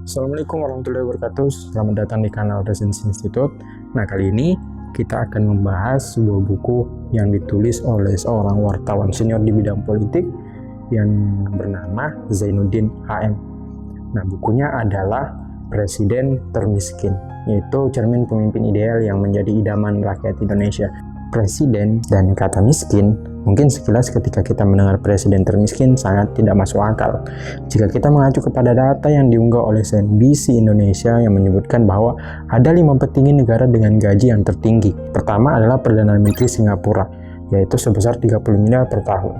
Assalamualaikum warahmatullahi wabarakatuh. Selamat datang di kanal Resensi Institute. Nah, kali ini kita akan membahas sebuah buku yang ditulis oleh seorang wartawan senior di bidang politik yang bernama Zainuddin HM. Nah, bukunya adalah Presiden Termiskin, yaitu cermin pemimpin ideal yang menjadi idaman rakyat Indonesia. Presiden dan kata miskin, mungkin sekilas ketika kita mendengar presiden termiskin sangat tidak masuk akal. Jika kita mengacu kepada data yang diunggah oleh CNBC Indonesia yang menyebutkan bahwa ada 5 petinggi negara dengan gaji yang tertinggi. Pertama adalah Perdana Menteri Singapura, yaitu sebesar 30 miliar per tahun.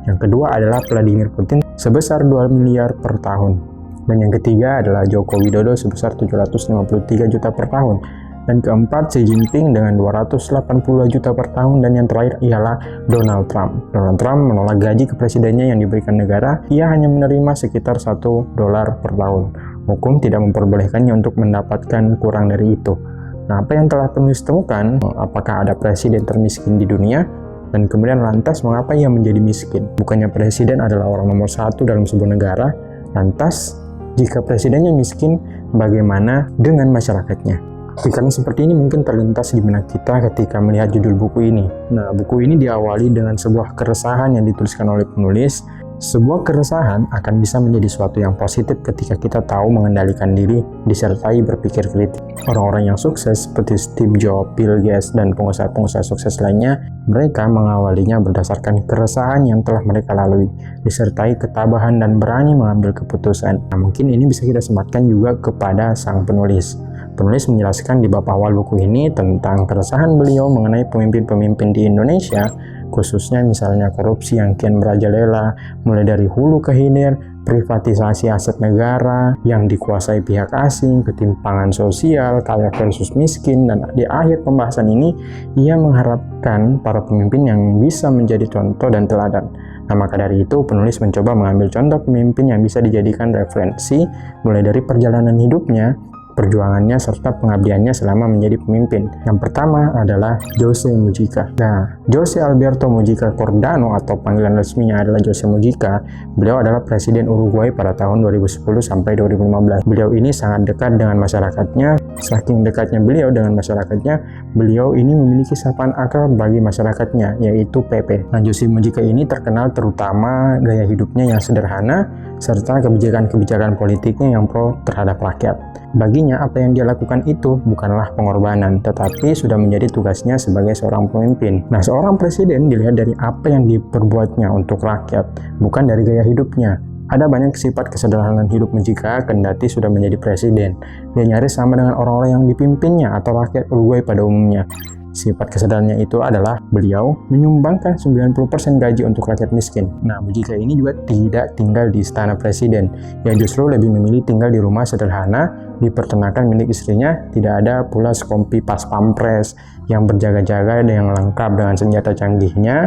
Yang kedua adalah Vladimir Putin sebesar 2 miliar per tahun. Dan yang ketiga adalah Joko Widodo sebesar 753 juta per tahun. Dan keempat, Xi Jinping dengan 280 juta per tahun. Dan yang terakhir ialah Donald Trump. Donald Trump menolak gaji kepresidennya yang diberikan negara. Ia hanya menerima sekitar $1 per tahun. Hukum tidak memperbolehkannya untuk mendapatkan kurang dari itu. Nah, apa yang telah penulis temukan, apakah ada presiden termiskin di dunia? Dan kemudian lantas mengapa ia menjadi miskin? Bukannya presiden adalah orang nomor 1 dalam sebuah negara? Lantas, jika presidennya miskin, bagaimana dengan masyarakatnya? Pikiran seperti ini mungkin terlintas di benak kita ketika melihat judul buku ini. Nah, buku ini diawali dengan sebuah keresahan yang dituliskan oleh penulis. Sebuah keresahan akan bisa menjadi suatu yang positif ketika kita tahu mengendalikan diri, disertai berpikir kritis. Orang-orang yang sukses seperti Steve Jobs, Bill Gates, dan pengusaha-pengusaha sukses lainnya, mereka mengawalinya berdasarkan keresahan yang telah mereka lalui, disertai ketabahan dan berani mengambil keputusan. Nah, mungkin ini bisa kita sematkan juga kepada sang penulis. Penulis menjelaskan di bab awal buku ini tentang keresahan beliau mengenai pemimpin-pemimpin di Indonesia, khususnya misalnya korupsi yang kian merajalela, mulai dari hulu ke hilir, privatisasi aset negara yang dikuasai pihak asing, ketimpangan sosial, kaya versus miskin, dan di akhir pembahasan ini, ia mengharapkan para pemimpin yang bisa menjadi contoh dan teladan. Nah, maka dari itu, penulis mencoba mengambil contoh pemimpin yang bisa dijadikan referensi, mulai dari perjalanan hidupnya, perjuangannya, serta pengabdiannya selama menjadi pemimpin. Yang pertama adalah Jose Mujica. Nah, Jose Alberto Mujica Cordano atau panggilan resminya adalah Jose Mujica. Beliau adalah Presiden Uruguay pada tahun 2010 sampai 2015. Beliau ini sangat dekat dengan masyarakatnya. Saking dekatnya beliau dengan masyarakatnya, beliau ini memiliki sapaan akrab bagi masyarakatnya, yaitu Pepe. Nah, Jose Mujica ini terkenal terutama gaya hidupnya yang sederhana, serta kebijakan-kebijakan politiknya yang pro terhadap rakyat. Baginya, apa yang dia lakukan itu bukanlah pengorbanan, tetapi sudah menjadi tugasnya sebagai seorang pemimpin. Nah, seorang presiden dilihat dari apa yang diperbuatnya untuk rakyat, bukan dari gaya hidupnya. Ada banyak sifat kesederhanaan hidup Mujica kendati sudah menjadi presiden. Dia nyaris sama dengan orang-orang yang dipimpinnya atau rakyat Uruguay pada umumnya. Sifat kesadarannya itu adalah beliau menyumbangkan 90% gaji untuk rakyat miskin. Nah, Mujica ini juga tidak tinggal di istana presiden. Ia justru lebih memilih tinggal di rumah sederhana, di peternakan milik istrinya. Tidak ada pula sekompi pas pampres yang berjaga-jaga dan yang lengkap dengan senjata canggihnya.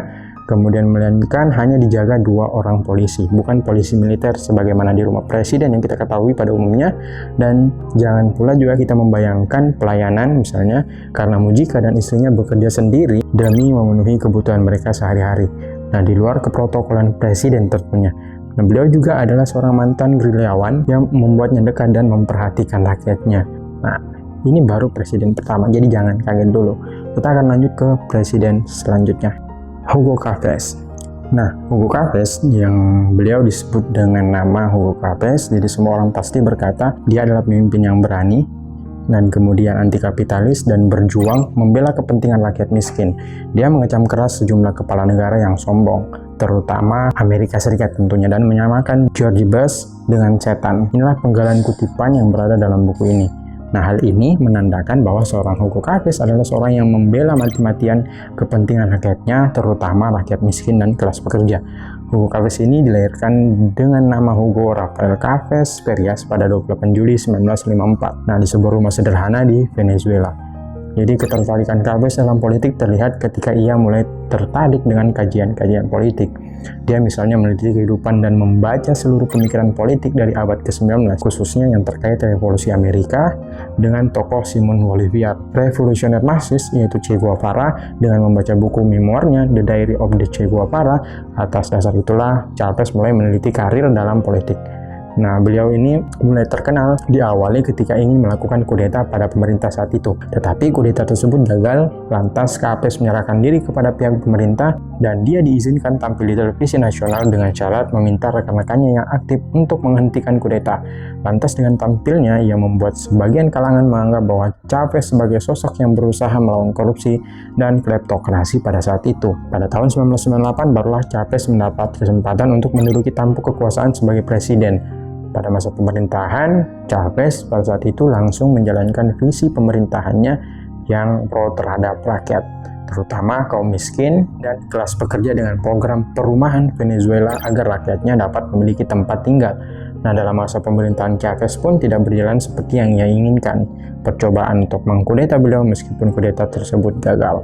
Kemudian melainkan hanya dijaga 2 orang polisi, bukan polisi militer sebagaimana di rumah presiden yang kita ketahui pada umumnya. Dan jangan pula juga kita membayangkan pelayanan misalnya karena Mujica dan istrinya bekerja sendiri demi memenuhi kebutuhan mereka sehari-hari. Nah, di luar keprotokolan presiden tentunya. Nah, beliau juga adalah seorang mantan gerilyawan yang membuatnya dekat dan memperhatikan rakyatnya. Nah, ini baru presiden pertama, jadi jangan kaget dulu. Kita akan lanjut ke presiden selanjutnya. Hugo Chavez. Nah, Hugo Chavez yang beliau disebut dengan nama Hugo Chavez, jadi semua orang pasti berkata dia adalah pemimpin yang berani dan kemudian anti kapitalis dan berjuang membela kepentingan rakyat miskin. Dia mengecam keras sejumlah kepala negara yang sombong, terutama Amerika Serikat tentunya, dan menyamakan George Bush dengan setan. Inilah penggalan kutipan yang berada dalam buku ini. Nah, hal ini menandakan bahwa seorang Hugo Chavez adalah seorang yang membela mati-matian kepentingan rakyatnya, terutama rakyat miskin dan kelas pekerja. Hugo Chavez ini dilahirkan dengan nama Hugo Rafael Chavez Farias pada 28 Juli 1954. Nah, di sebuah rumah sederhana di Venezuela. Jadi ketertarikan Chavez dalam politik terlihat ketika ia mulai tertarik dengan kajian-kajian politik. Dia misalnya meneliti kehidupan dan membaca seluruh pemikiran politik dari abad ke-19, khususnya yang terkait revolusi Amerika dengan tokoh Simon Bolivar, revolusioner Marxis yaitu Che Guevara, dengan membaca buku memoirnya The Diary of the Che Guevara. Atas dasar itulah Chavez mulai meneliti karir dalam politik. Nah, beliau ini mulai terkenal diawali ketika ingin melakukan kudeta pada pemerintah saat itu. Tetapi kudeta tersebut gagal, lantas Chavez menyerahkan diri kepada pihak pemerintah dan dia diizinkan tampil di televisi nasional dengan syarat meminta rekan-rekannya yang aktif untuk menghentikan kudeta. Lantas dengan tampilnya, ia membuat sebagian kalangan menganggap bahwa Chavez sebagai sosok yang berusaha melawan korupsi dan kleptokrasi pada saat itu. Pada tahun 1998 barulah Chavez mendapat kesempatan untuk menduduki tampuk kekuasaan sebagai presiden. Pada masa pemerintahan, Chavez pada saat itu langsung menjalankan visi pemerintahannya yang pro terhadap rakyat, terutama kaum miskin dan kelas pekerja dengan program perumahan Venezuela agar rakyatnya dapat memiliki tempat tinggal. Nah, dalam masa pemerintahan Chavez pun tidak berjalan seperti yang ia inginkan. Percobaan untuk mengkudeta beliau meskipun kudeta tersebut gagal.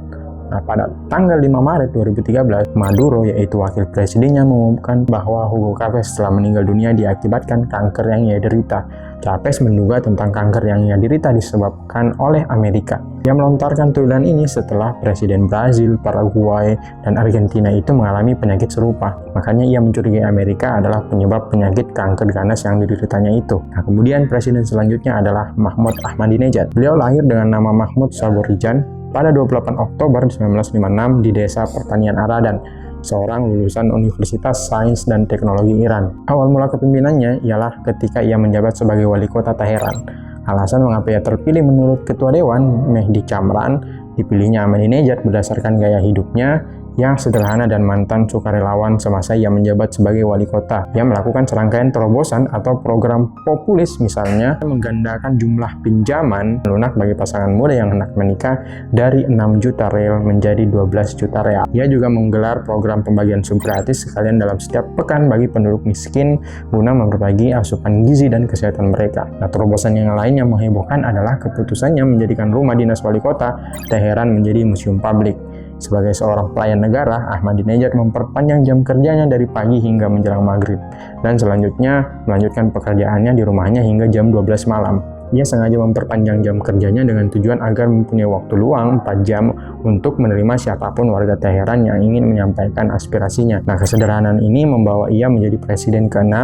Nah, pada tanggal 5 Maret 2013, Maduro, yaitu wakil presidennya, mengumumkan bahwa Hugo Chavez telah meninggal dunia diakibatkan kanker yang ia derita. Chavez menduga tentang kanker yang ia derita disebabkan oleh Amerika. Ia melontarkan tuduhan ini setelah Presiden Brazil, Paraguay, dan Argentina itu mengalami penyakit serupa. Makanya ia mencurigai Amerika adalah penyebab penyakit kanker ganas yang dideritanya itu. Nah, kemudian presiden selanjutnya adalah Mahmud Ahmadinejad. Beliau lahir dengan nama Mahmud Saborijan pada 28 Oktober 1956 di desa pertanian Aradan, seorang lulusan Universitas Sains dan Teknologi Iran. Awal mula kepemimpinannya ialah ketika ia menjabat sebagai wali kota Teheran. Alasan mengapa ia terpilih menurut Ketua Dewan, Mehdi Chamran, dipilihnya Ahmadinejad berdasarkan gaya hidupnya yang sederhana dan mantan sukarelawan semasa ia menjabat sebagai wali kota. Ia melakukan serangkaian terobosan atau program populis, misalnya menggandakan jumlah pinjaman lunak bagi pasangan muda yang hendak menikah dari 6 juta real menjadi 12 juta real. Ia juga menggelar program pembagian sup gratis sekalian dalam setiap pekan bagi penduduk miskin guna memperbagi asupan gizi dan kesehatan mereka. Nah, terobosan yang lain yang menghebohkan adalah keputusannya menjadikan rumah dinas wali kota Teheran menjadi museum publik. Sebagai seorang pelayan negara, Ahmadinejad memperpanjang jam kerjanya dari pagi hingga menjelang maghrib, dan selanjutnya melanjutkan pekerjaannya di rumahnya hingga jam 12 malam. Ia sengaja memperpanjang jam kerjanya dengan tujuan agar mempunyai waktu luang 4 jam untuk menerima siapapun warga Teheran yang ingin menyampaikan aspirasinya. Nah, kesederhanaan ini membawa ia menjadi presiden ke-6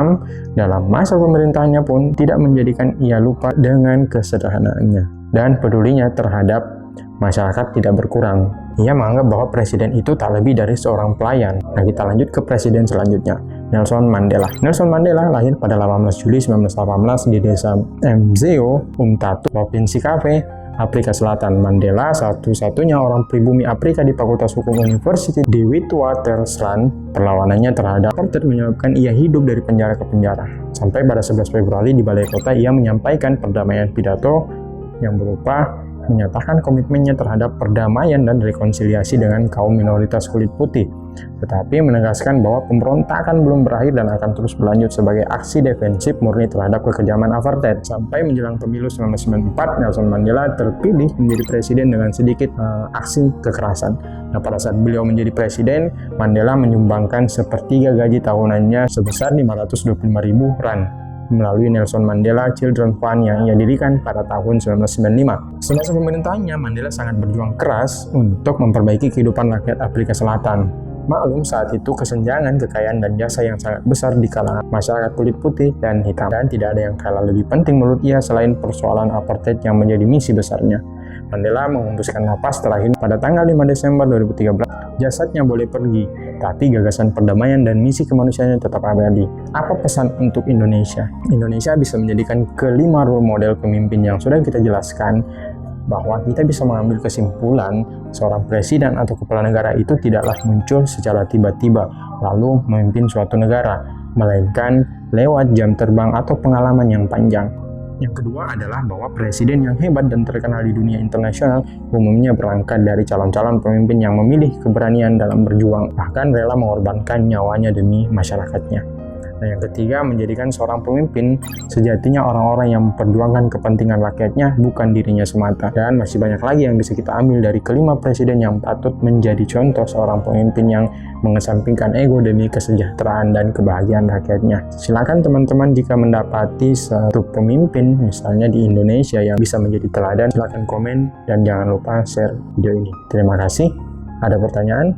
dalam masa pemerintahannya pun tidak menjadikan ia lupa dengan kesederhanaannya dan pedulinya terhadap masyarakat tidak berkurang. Ia menganggap bahwa presiden itu tak lebih dari seorang pelayan. Nah, kita lanjut ke presiden selanjutnya, Nelson Mandela. Nelson Mandela lahir pada 18 Juli 1918 di desa Mzeo, Umtatu, Provinsi Cave, Afrika Selatan. Mandela satu-satunya orang pribumi Afrika di Fakultas Hukum University di Witwatersrand. Perlawanannya terhadap apartheid menyebabkan ia hidup dari penjara ke penjara. Sampai pada 11 Februari di Balai Kota ia menyampaikan perdamaian pidato yang berupa menyatakan komitmennya terhadap perdamaian dan rekonsiliasi dengan kaum minoritas kulit putih, tetapi menegaskan bahwa pemberontakan belum berakhir dan akan terus berlanjut sebagai aksi defensif murni terhadap kekejaman apartheid. Sampai menjelang pemilu 1994, Nelson Mandela terpilih menjadi presiden dengan sedikit aksi kekerasan. Nah, pada saat beliau menjadi presiden, Mandela menyumbangkan sepertiga gaji tahunannya sebesar 525.000 rand melalui Nelson Mandela Children Fund yang ia dirikan pada tahun 1995. Semasa pemerintahannya, Mandela sangat berjuang keras untuk memperbaiki kehidupan rakyat Afrika Selatan. Maklum saat itu kesenjangan kekayaan dan jasa yang sangat besar di kalangan masyarakat kulit putih dan hitam, dan tidak ada yang kalah lebih penting menurut ia selain persoalan apartheid yang menjadi misi besarnya. Mandela menghembuskan napas terakhir pada tanggal 5 Desember 2013. Jasadnya boleh pergi, tapi gagasan perdamaian dan misi kemanusiaan tetap abadi. Apa pesan untuk Indonesia? Indonesia bisa menjadikan kelima role model pemimpin yang sudah kita jelaskan, bahwa kita bisa mengambil kesimpulan seorang presiden atau kepala negara itu tidaklah muncul secara tiba-tiba lalu memimpin suatu negara, melainkan lewat jam terbang atau pengalaman yang panjang. Yang kedua adalah bahwa presiden yang hebat dan terkenal di dunia internasional umumnya berangkat dari calon-calon pemimpin yang memilih keberanian dalam berjuang, bahkan rela mengorbankan nyawanya demi masyarakatnya. Nah, yang ketiga, menjadikan seorang pemimpin sejatinya orang-orang yang memperjuangkan kepentingan rakyatnya, bukan dirinya semata. Dan masih banyak lagi yang bisa kita ambil dari kelima presiden yang patut menjadi contoh seorang pemimpin yang mengesampingkan ego demi kesejahteraan dan kebahagiaan rakyatnya. Silakan teman-teman jika mendapati satu pemimpin misalnya di Indonesia yang bisa menjadi teladan, silakan komen dan jangan lupa share video ini. Terima kasih. Ada pertanyaan?